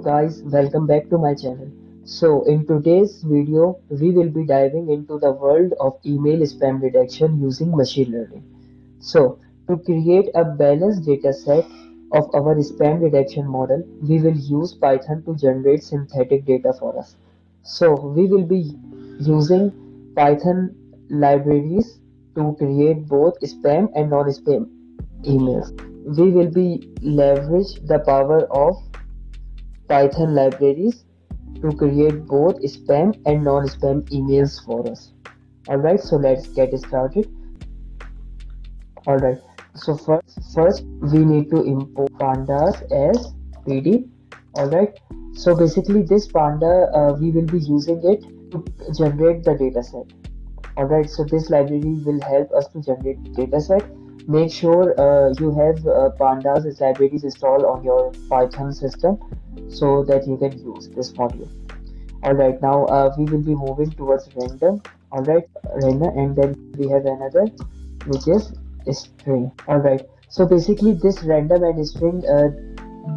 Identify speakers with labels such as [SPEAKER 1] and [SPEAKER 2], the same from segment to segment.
[SPEAKER 1] Guys, welcome back to my channel. So in today's video, we will be diving into the world of email spam detection using machine learning. So to create a balanced data set of our spam detection model, we will use Python to generate synthetic data for us. So we will be using Python libraries to create both spam and non-spam emails. We will be leverage the power of Python libraries to create both spam and non-spam emails for us. Alright, so let's get started. Alright, so first we need to import pandas as PD. Alright, so basically this panda we will be using it to generate the dataset. Alright, so this library will help us to generate dataset. Make sure you have pandas as libraries installed on your Python system so that you can use this module. Alright, now we will be moving towards random. Alright, random, and then we have another which is string. Alright, so basically this random and string,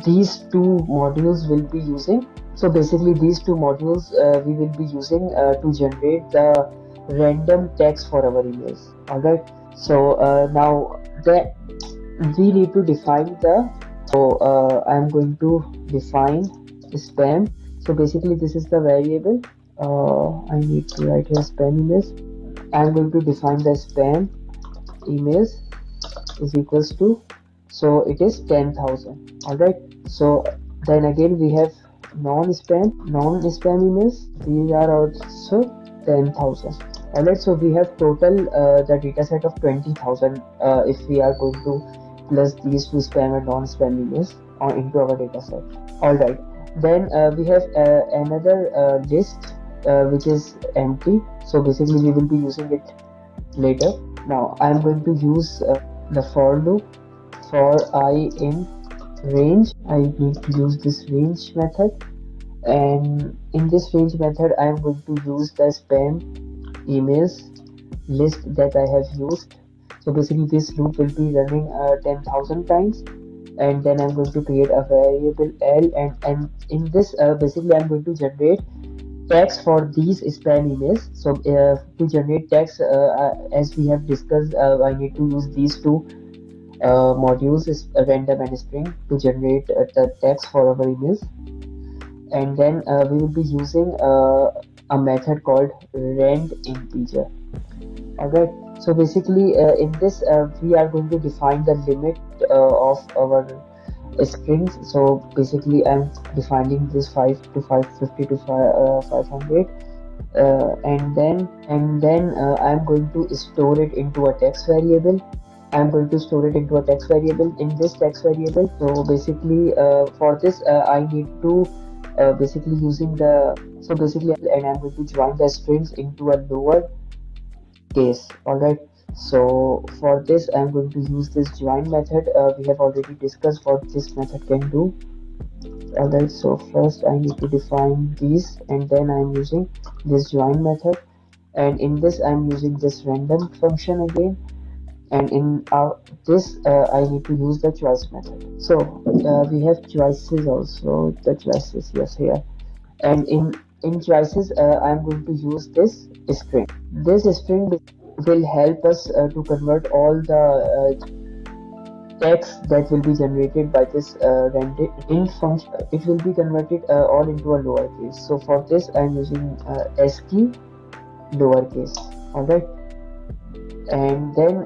[SPEAKER 1] these two modules will be using. So basically these two modules we will be using to generate the random text for our emails. Alright, so now that we need to define the, so I'm going to define spam. So basically this is the variable. I need to write here spam emails. I'm going to define the spam emails is equals to, so it is 10,000. Alright, so then again we have non-spam emails. These are also 10,000. Alright, so we have total the data set of 20,000 if we are going to plus these two spam and non-spam emails into our data set. Alright, then we have another list which is empty. So basically we will be using it later. Now I am going to use the for loop for I in range. I need to use this range method, and in this range method I am going to use the spam emails list that I have used. So basically this loop will be running 10,000 times, and then I'm going to create a variable L, and in this basically I'm going to generate text for these spam emails. So to generate text, as we have discussed, I need to use these two modules, is random and string, to generate the text for our emails. And then we will be using a method called rand integer. Alright, so basically in this we are going to define the limit of our strings. So basically I'm defining this 5 to 550 to 500, and then I'm going to store it into a text variable. I'm going to store it into a text variable in this text variable. So basically for this I need to basically using the, so basically, and I'm going to join the strings into a lower case. Alright, so for this I'm going to use this join method. We have already discussed what this method can do. Alright, so first I need to define these, and then I'm using this join method, and in this I'm using this random function again, and in this I need to use the choice method. So we have choices also, the choices, yes, here, and in choices I'm going to use this string. This string will help us to convert all the text that will be generated by this random int function. It will be converted all into a lowercase. So for this I'm using ASCII lowercase. Alright, and then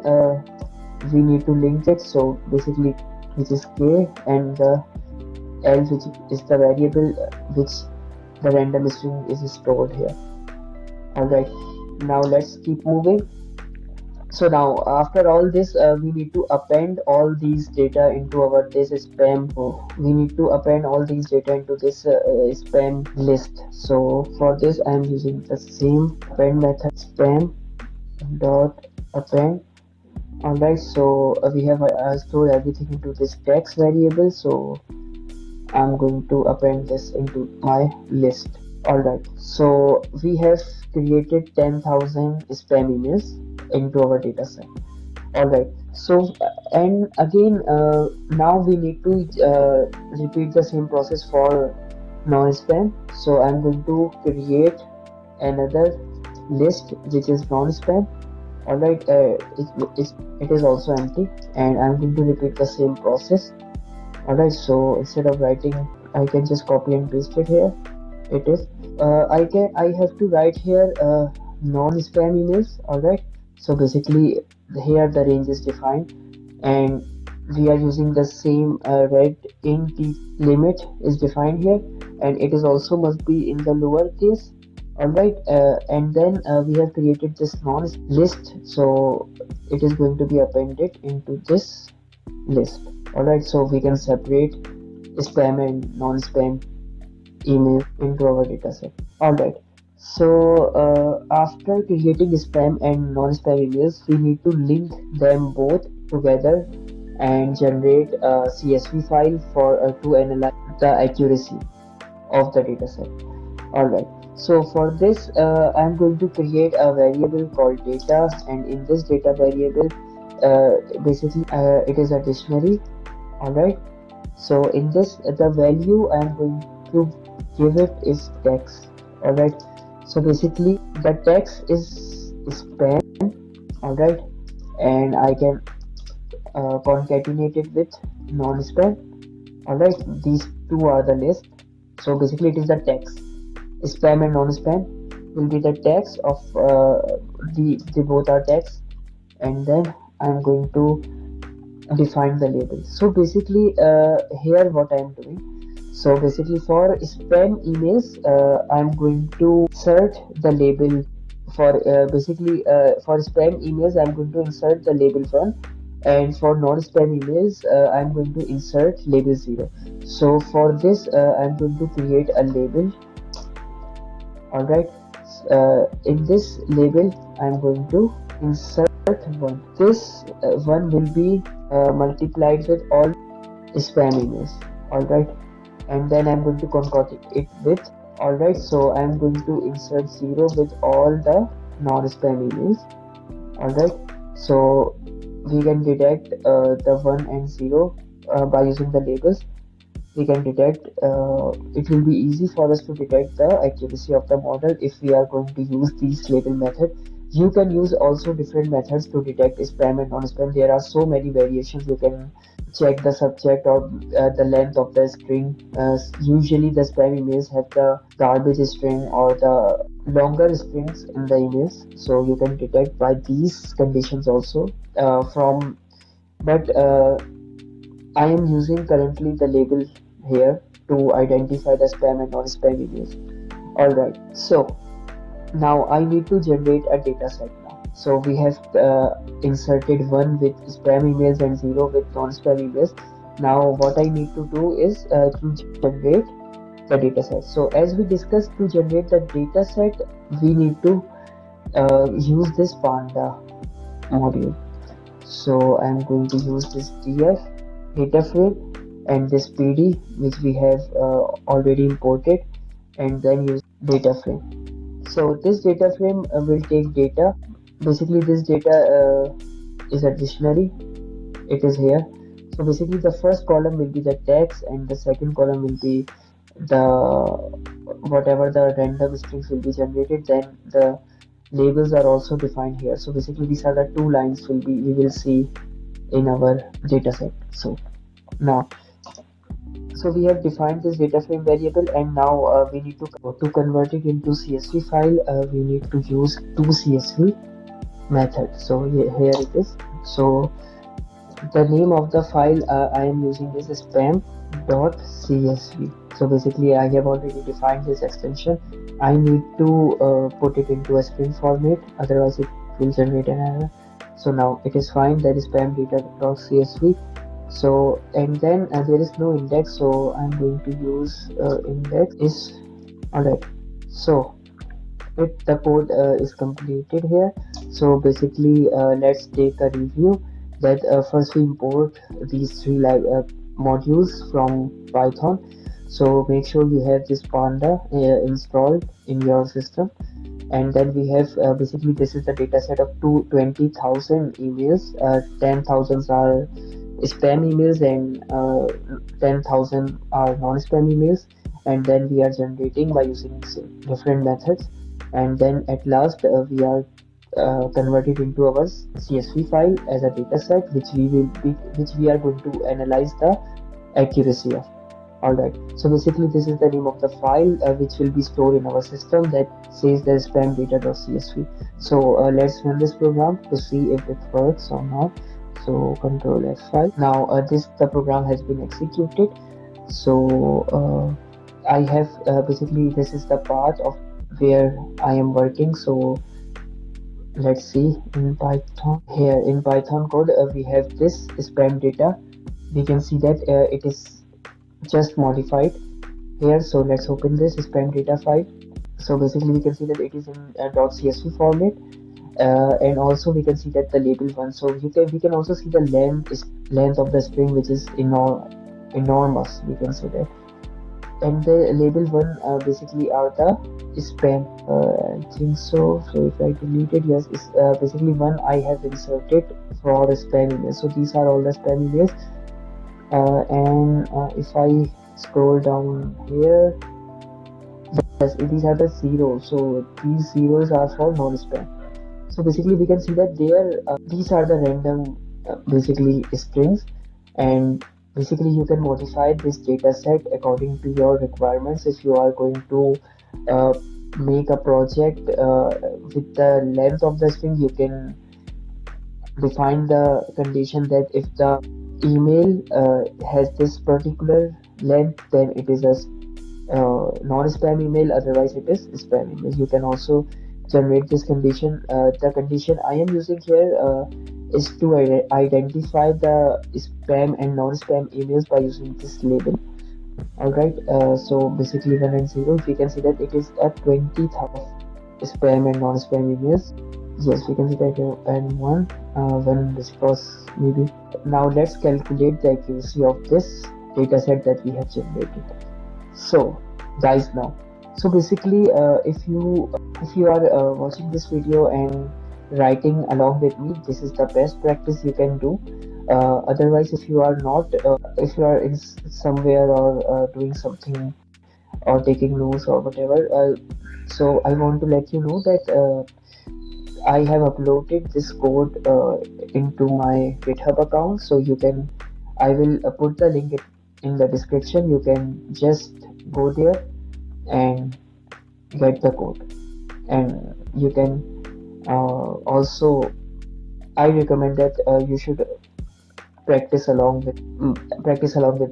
[SPEAKER 1] we need to link it. So basically which is k, and the L, which is the variable which the random string is stored here. Alright, now let's keep moving. So now after all this we need to append all these data into our this spam. We need to append all these data into this spam list. So for this I am using the same append method, spam dot append. Alright, so we have stored everything into this text variable, so I'm going to append this into my list. Alright, so we have created 10,000 spam emails into our dataset. Alright, so and again now we need to repeat the same process for non-spam. So I'm going to create another list which is non-spam. Alright, it is also empty, and I'm going to repeat the same process. Alright, so instead of writing, I can just copy and paste it here. It is. I have to write here non-spam emails. Alright, so basically here the range is defined, and we are using the same red int limit is defined here, and it is also must be in the lower case. Alright, and then we have created this non list, so it is going to be appended into this list. Alright, so we can separate spam and non-spam email into our dataset. Alright, so after creating spam and non-spam emails, we need to link them both together and generate a CSV file for to analyze the accuracy of the dataset. Alright, so for this, I'm going to create a variable called data, and in this data variable, basically it is a dictionary. Alright, so in this the value I'm going to give it is text. Alright, so basically the text is spam. Alright, and I can concatenate it with non-spam. Alright, these two are the list. So basically it is the text. Spam and non-spam will be the text of the both are text, and then I'm going to define the label. So basically here what I'm doing, so basically for spam emails I'm going to insert the label for for spam emails I'm going to insert the label 1, and for non-spam emails I'm going to insert label 0. So for this I'm going to create a label. Alright, in this label I'm going to insert 1. This 1 will be multiplied with all spam emails. Alright, and then I'm going to concatenate it with. Alright, so I'm going to insert 0 with all the non-spam emails. Alright, so we can detect the 1 and 0 by using the labels. We can detect, it will be easy for us to detect the accuracy of the model if we are going to use this label method. You can use also different methods to detect spam and non-spam. There are so many variations. You can check the subject or the length of the string. Usually the spam emails have the garbage string or the longer strings in the emails, so you can detect by these conditions also from but I am using currently the label here to identify the spam and non-spam emails. Alright, so now I need to generate a data set now. So we have inserted 1 with spam emails and 0 with non-spam emails. Now what I need to do is to generate the data set. So as we discussed, to generate the data set, we need to use this panda module. So I'm going to use this df data frame and this pd which we have already imported, and then use data frame. So this data frame will take data. Basically this data is a dictionary. It is here. So basically the first column will be the text, and the second column will be the whatever the random strings will be generated. Then the labels are also defined here. So basically these are the two lines we will see in our data set. So now, so we have defined this data frame variable, and now we need to convert it into CSV file. We need to use two CSV methods. So here it is. So the name of the file I am using is spam.csv. So basically I have already defined this extension. I need to put it into a string format, otherwise it will generate an error. So now it is fine, that is spam data.csv. So and then there is no index, so I'm going to use index is. Alright, so the code is completed here. So basically let's take a review that first we import these three modules from Python. So make sure you have this panda installed in your system, and then we have basically this is the data set of 20,000 emails. 10,000 are spam emails and 10,000 are non-spam emails, and then we are generating by using different methods, and then at last we are converted into our CSV file as a data set, which we are going to analyze the accuracy of. Alright, so basically this is the name of the file which will be stored in our system, that says the spam data.csv. So let's run this program to see if it works or not. So control F5. Now the program has been executed. So I have basically, this is the part of where I am working. So let's see in Python. Here in Python code we have this spam data. We can see that it is just modified here. So let's open this spam data file. So basically we can see that it is in .csv format, and also we can see that the label one. So we can also see the length of the string, which is enormous, we can say that. And the label one basically are the spam. I think so. So if I delete it, yes, it's basically one I have inserted for spam emails. So these are all the spam emails. And if I scroll down here, yes, these are the zeros. So these zeros are for non-spam. So basically we can see that these are the random basically strings, and basically you can modify this data set according to your requirements. If you are going to uh, make a project with the length of the string, you can define the condition that if the email has this particular length, then it is a non-spam email, otherwise it is spam email. You can also generate this condition. The condition I am using here is to identify the spam and non-spam emails by using this label. Alright, so basically 1 and 0, we can see that it is a 20,000 spam and non-spam emails. Yes, we can see that and one when this was maybe. Now let's calculate the accuracy of this data set that we have generated. So guys, now, so basically if you are watching this video and writing along with me, this is the best practice you can do. Otherwise, if you are not if you are in somewhere or doing something or taking notes or whatever, so I want to let you know that I have uploaded this code into my GitHub account, so you can, I will put the link in the description. You can just go there and get the code, and you can also, I recommend that you should practice along with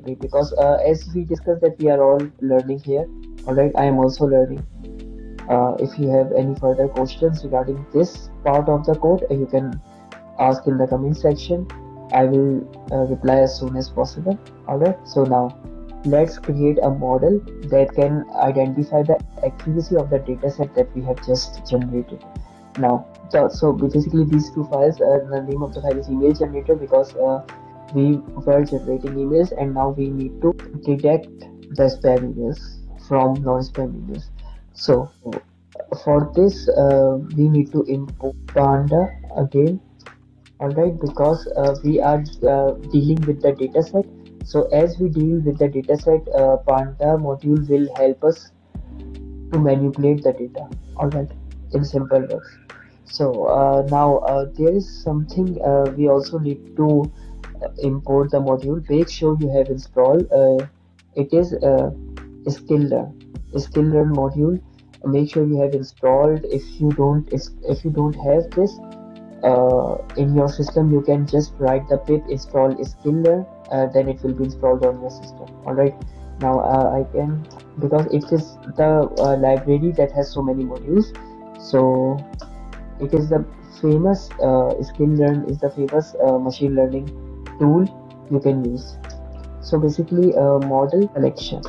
[SPEAKER 1] me, because as we discussed that we are all learning here. All right, I am also learning. If you have any further questions regarding this part of the code, you can ask in the comment section. I will reply as soon as possible. Alright, so now let's create a model that can identify the accuracy of the dataset that we have just generated. Now, so basically these two files, the name of the file is email generator, because we were generating emails, and now we need to detect the spam emails from non-spam emails. So for this we need to import panda again. Alright, because we are dealing with the dataset. So as we deal with the dataset, panda module will help us to manipulate the data. Alright, in simple words. So now there is something we also need to import the module. Make sure you have installed. It is skill learn module. Make sure you have installed. If you don't have this in your system, you can just write the pip install skill learn, then it will be installed on your system. All right, now I can, because it is the library that has so many modules. So it is the famous skill learn is the famous machine learning tool you can use. So basically model selection.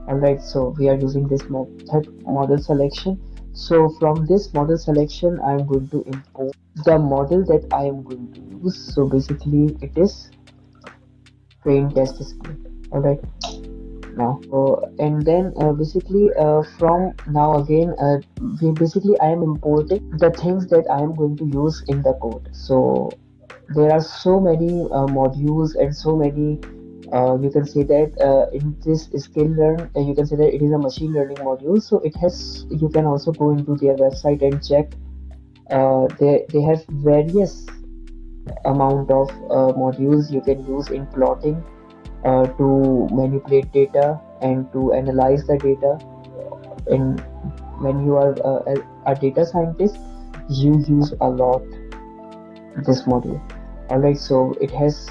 [SPEAKER 1] Alright, so we are using this method model selection. So from this model selection, I am going to import the model that I am going to use. So basically it is train test script. Alright, now and then basically from now again I am importing the things that I am going to use in the code. So there are so many modules and so many You can say that in this skill learn, you can say that it is a machine learning module. So it has, you can also go into their website and check. They have various amount of modules you can use in plotting, to manipulate data and to analyze the data. And when you are a data scientist, you use a lot this module. All right, so it has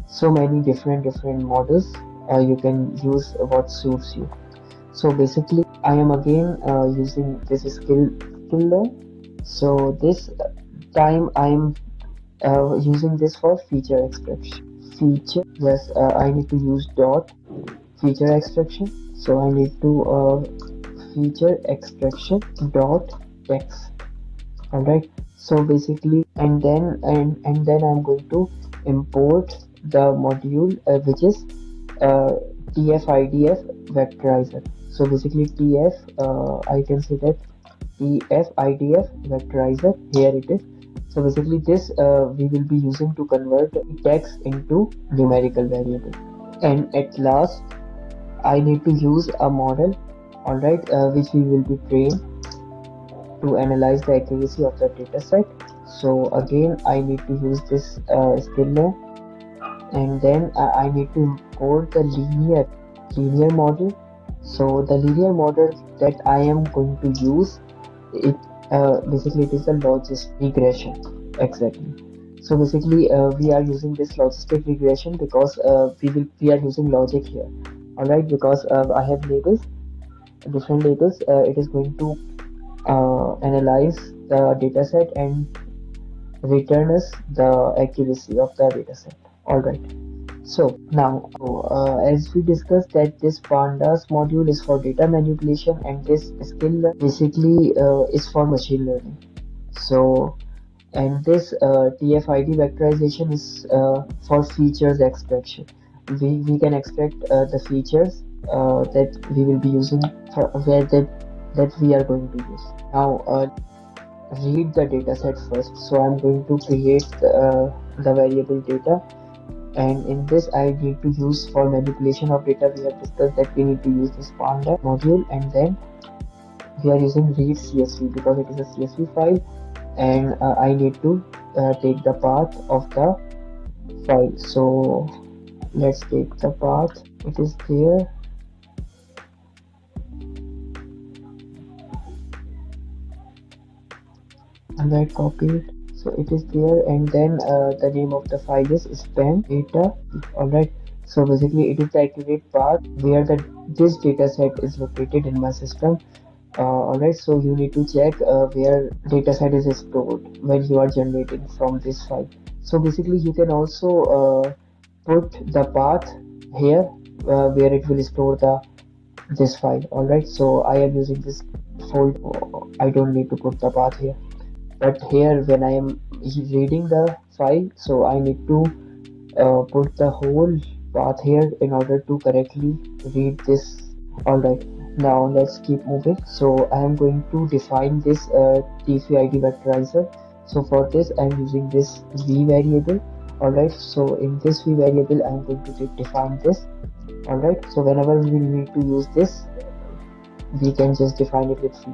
[SPEAKER 1] so many different models. You can use what suits you. So basically, I am again using this skill learn. So this time I am using this for feature extraction. Feature, yes, I need to use dot feature extraction. So I need to feature extraction dot text. All right. So basically, and then I'm going to import the module which is uh, tfidf vectorizer. So basically tf, I can say that tfidf vectorizer, here it is. So basically this we will be using to convert text into numerical variable. And at last, I need to use a model, all right, which we will be trained to analyze the accuracy of the dataset. So again, I need to use this skill, and then I need to import the linear model. So the linear model that I am going to use, it basically it is a logistic regression, exactly. So basically we are using this logistic regression because we are using logic here, all right, because I have labels, different labels. It is going to analyze the dataset and return us the accuracy of the dataset. All right. So now, as we discussed that this pandas module is for data manipulation and this skill basically is for machine learning. So, and this TF-ID vectorization is for features extraction. We can extract the features that we will be using for where that we are going to use. Now, read the dataset first. So I'm going to create the variable data, and in this I need to use for manipulation of data. We have discussed that we need to use this panda module, and then we are using read csv because it is a csv file, and I need to take the path of the file. So let's take the path, it is there, and I copy it. So it is there, and then the name of the file is span data. All right. So basically it is the accurate path where the this data set is located in my system. Alright, so you need to check where data set is stored when you are generating from this file. So basically you can also put the path here where it will store the this file. Alright, so I am using this folder. I don't need to put the path here. But here when I am reading the file, so I need to put the whole path here in order to correctly read this. Alright, now let's keep moving. So I am going to define this TFID vectorizer. So for this I am using this v variable. Alright, so in this v variable I am going to define this. Alright, so whenever we need to use this, we can just define it with v.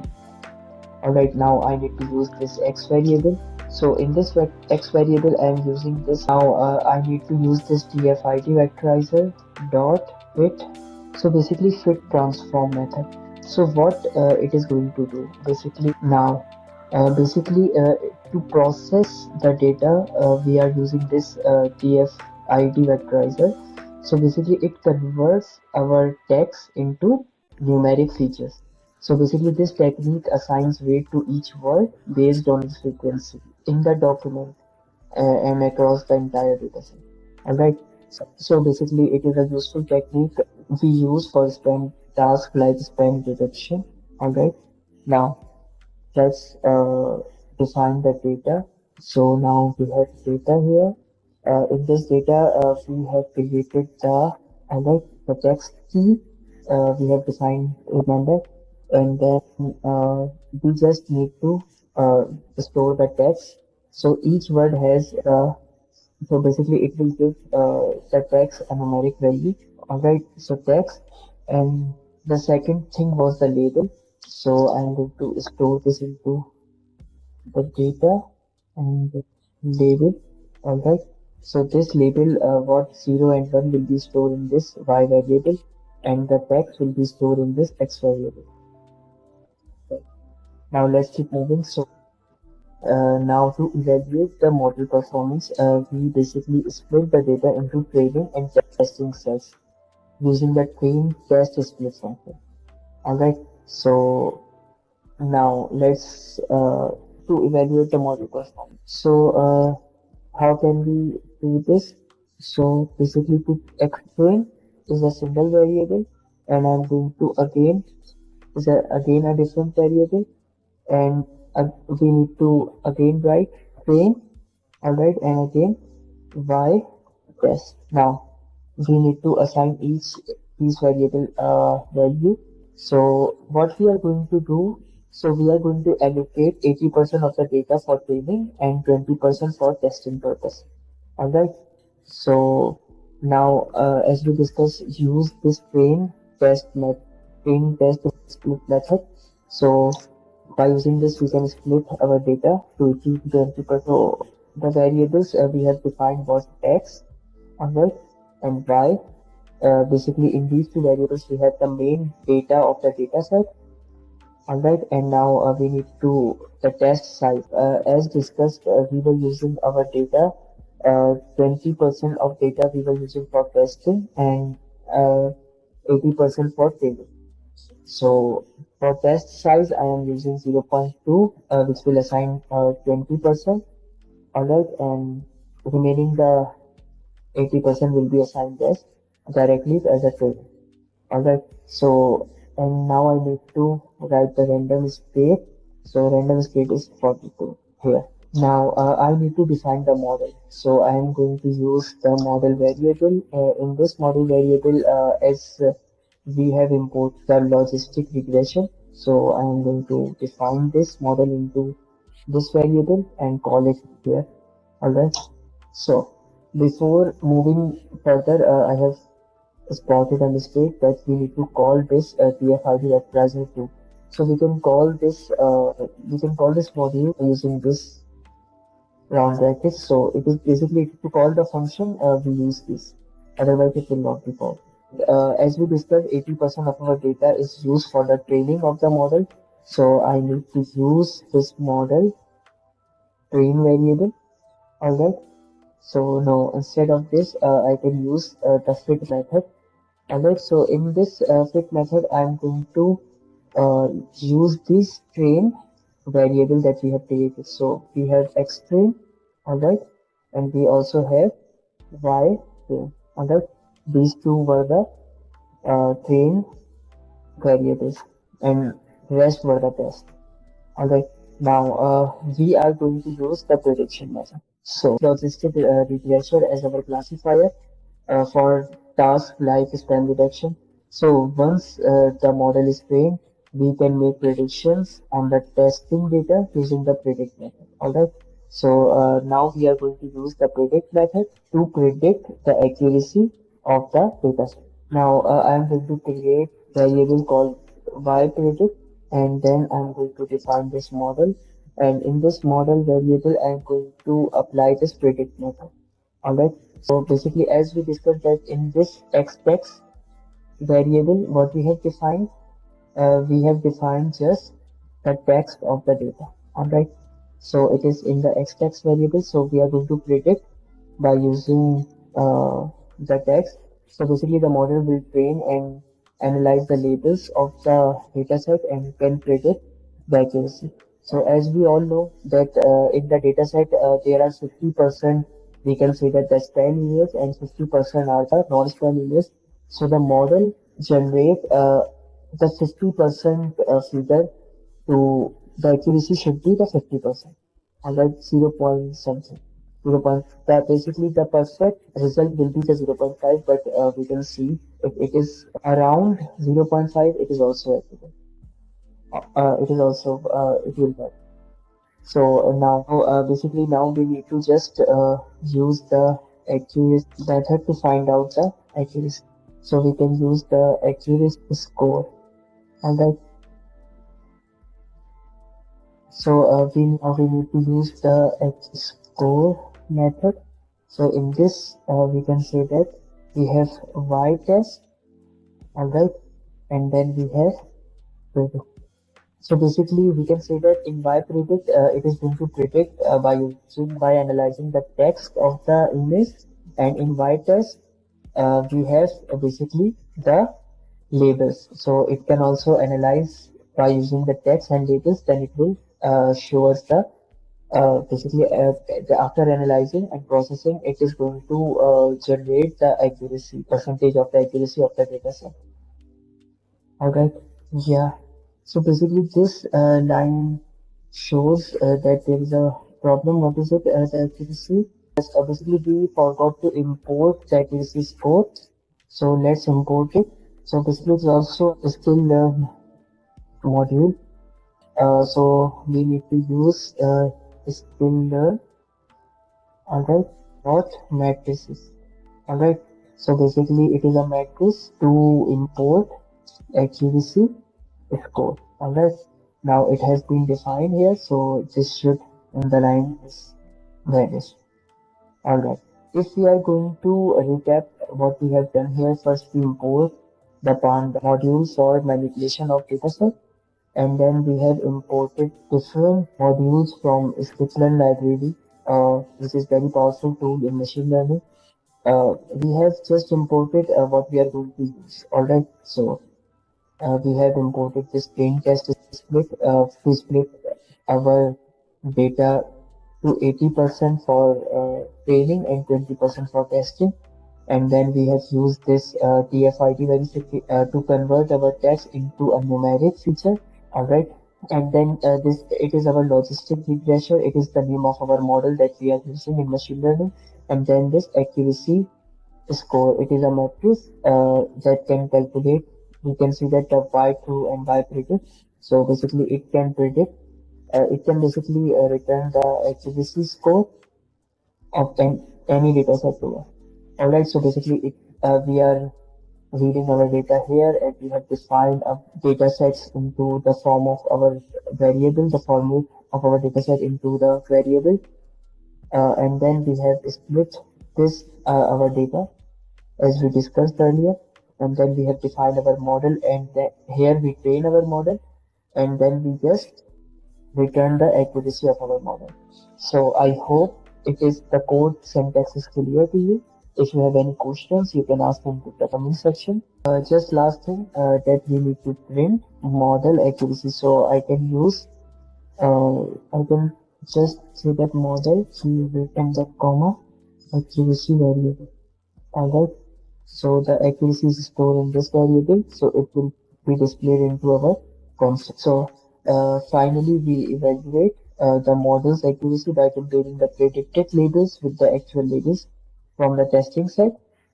[SPEAKER 1] Alright, now I need to use this x variable. So in this x variable I am using this. Now I need to use this dfid vectorizer dot fit. So basically fit transform method. So what it is going to do basically now, to process the data, we are using this dfid vectorizer. So basically it converts our text into numeric features. So basically this technique assigns weight to each word based on its frequency in the document and across the entire dataset. Alright. So basically it is a useful technique we use for spam tasks like spam detection. Alright. Now let's define the data. So now we have data here. In this data, we have created the alert, the text key. We have defined, remember, and then we just need to store the text. So each word has So basically it will give the text a numeric value. Alright, so text. And the second thing was the label. So I'm going to store this into the data and the label. Alright, so this label, what 0 and 1 will be stored in this y variable, and the text will be stored in this x variable. Right. Now let's keep moving. So now to evaluate the model performance, we basically split the data into training and testing sets using the train test split function. Alright, so now let's to evaluate the model performance. So how can we do this? So basically to explain is a single variable, and I'm going to again again a different variable, and we need to again write train. Alright, and again y test. Now we need to assign each variable value. So what we are going to do, so we are going to allocate 80% of the data for training and 20% for testing purpose. Alright, so now as we discussed, use this train test split method. So by using this, we can split our data to 20%. So the variables we have defined was x, alright, and y. Basically, in these two variables, we have the main data of the data set, alright, and now we need to the test size. As discussed, we were using our data, 20% of data we were using for testing and 80% for training. So for test size, I am using 0.2, which will assign 20%, alright, and remaining the 80% will be assigned as directly as a training. Alright, so and now I need to write the random state. So random state is 42 here. Now I need to define the model. So I am going to use the model variable. In this model variable, as we have imported the logistic regression. So I am going to define this model into this variable and call it here. Alright. So before moving further, I have spotted a mistake that we need to call this TF-ID represent to. So we can call this module using this round bracket. So it is basically to call the function we use this. Otherwise it will not be called. As we discussed, 80% of our data is used for the training of the model. So I need to use this model train variable. Alright. So no, instead of this, I can use the fit method. Alright, so in this fit method, I'm going to use this train variable that we have created. So we have x train, alright, and we also have y train, alright. These two were the train variables, and rest were the test. Alright, now we are going to use the prediction method. So logistic regressor as our classifier for task like spam detection. So once the model is trained, we can make predictions on the testing data using the predict method. Alright. So now we are going to use the predict method to predict the accuracy of the data set. Now I am going to create variable called yPredict, and then I'm going to define this model, and in this model variable I'm going to apply this predict method. Alright, so basically as we discussed that in this xtext variable what we have defined just the text of the data. Alright, so it is in the xtext variable, so we are going to predict by using the text. So basically the model will train and analyze the labels of the dataset and can predict the accuracy. So as we all know that in the dataset there are 50%, we can say that the spam emails and 50% are the non-spam emails. So the model generate the 50% figure to the accuracy should be the 50%. Alright, 0 point something. 0 point, that basically the perfect result will be the 0.5, but we can see if it is around 0.5, it is also applicable. It is also, it will work. So basically now we need to just use the accuracy method to find out the accuracy. So we can use the accuracy score. Alright. So we need to use the accuracy score method. So in this we can say that we have y test, alright, and then we have predict. So basically, we can say that in Y predict, it is going to predict by analyzing the text of the image, and in Y test, we have basically the labels. So it can also analyze by using the text and labels. Then it will show us the basically after analyzing and processing, it is going to generate the accuracy percentage of the accuracy of the data set. All right. Yeah. So basically, this line shows that there is a problem. What is it? The accuracy. Yes, basically, we forgot to import the accuracy score. So let's import it. So basically, it's also a skill module. So we need to use skill learn. Alright. Not matrices. Alright. So basically, it is a matrix to import accuracy score. Alright, now it has been defined here, so this should in the line is vanished. Alright, if we are going to recap what we have done here, first we import the Panda module for manipulation of dataset, and then we have imported different modules from sklearn library, which is very powerful tool in machine learning. We have just imported what we are going to use. Alright, so we have imported this plain test split to split our data to 80% for training and 20% for testing. And then we have used this TF-IT to convert our text into a numeric feature. All right. And then this it is our logistic regressor. It is the name of our model that we are using in machine learning. And then this accuracy score. It is a matrix that can calculate. We can see that the y true and y predict. So basically, it can predict. It can basically return the accuracy score of any data set to us. Alright, so basically, we are reading our data here, and we have defined data sets into the form of our variable, the format of our data set into the variable, and then we have split this our data as we discussed earlier, and then we have defined our model, and here we train our model, and then we just return the accuracy of our model. So I hope it is the code syntax is clear to you. If you have any questions, you can ask them in the comment section. Just last thing that we need to print model accuracy. So I can just say that model keyword and the comma accuracy variable. Alright. So the accuracy is stored in this variable, so it will be displayed into our console. So finally, we evaluate the model's accuracy by comparing the predicted labels with the actual labels from the testing set.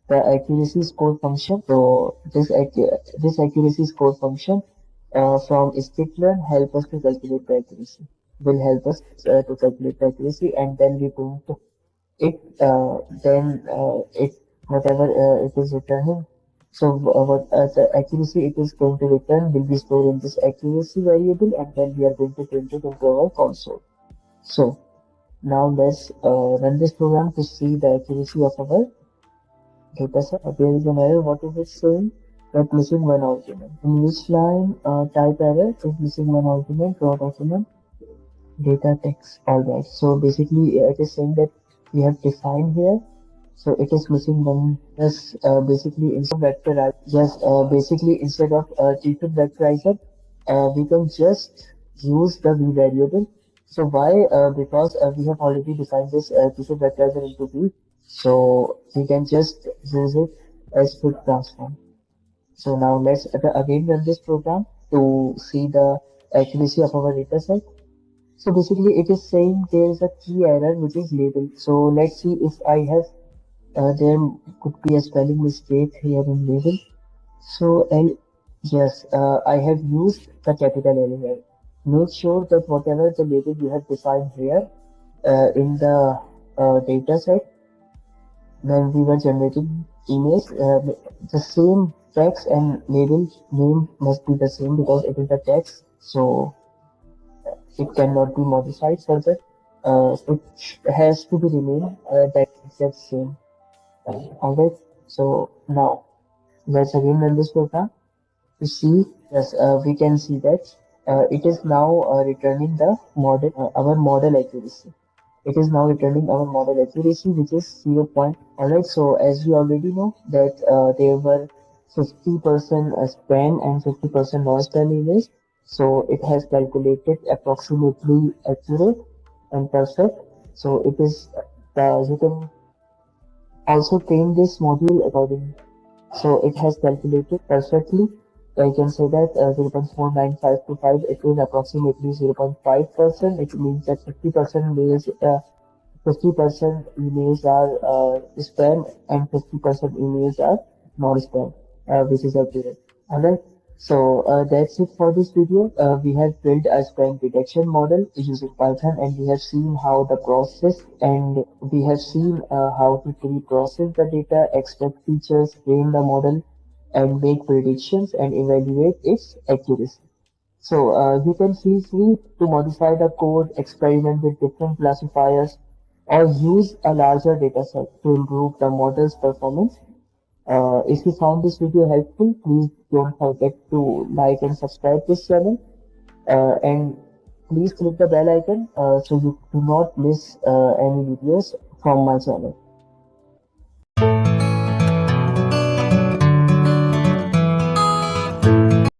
[SPEAKER 1] The accuracy score function. So this accuracy score function from sklearn help us to calculate the accuracy. Will help us to calculate the accuracy, and then we going to it then it whatever it is returning. So what the accuracy it is going to return will be stored in this accuracy variable, and then we are going to print it into our console. So now let's run this program to see the accuracy of our dataset. There is an error. What is it saying? That missing one argument. In which line type error is missing one argument, raw document data text. Alright, so basically it is saying that we have defined here, so it is missing one. Yes, basically instead of vectorizer, yes, basically instead of T2 vectorizer, we can just use the v variable. So why? Because we have already defined this T2 vectorizer into v, so we can just use it as quick transform. So now let's again run this program to see the accuracy of our data set. So basically it is saying there is a key error which is label. So let's see if I have, there could be a spelling mistake here in label. So yes, I have used the capital L here. make sure that whatever the label you have defined here in the data set when we were generating emails, the same text and label name must be the same because it is the text, so it cannot be modified further. It has to be remain that exact same. Alright, so now let's again run this program to see. Yes, we can see that it is now returning the model, our model accuracy. It is now returning our model accuracy, which is 0. Alright, so as we already know that there were 50% spam and 50% non-spam emails, so it has calculated approximately accurate and perfect. So it is you can also train this module accordingly. So it has calculated perfectly. I can say that 0.49525, it is approximately 0.5%. It means that 50% emails are spam and 50% emails are non-spam, which is accurate. Alright. So that's it for this video. We have built a spam detection model using Python, and we have seen how the process and we have seen how to pre-process the data, extract features, train the model, and make predictions and evaluate its accuracy. So you can feel free to modify the code, experiment with different classifiers, or use a larger dataset to improve the model's performance. If you found this video helpful, please don't forget to like and subscribe this channel. And please click the bell icon so you do not miss any videos from my channel.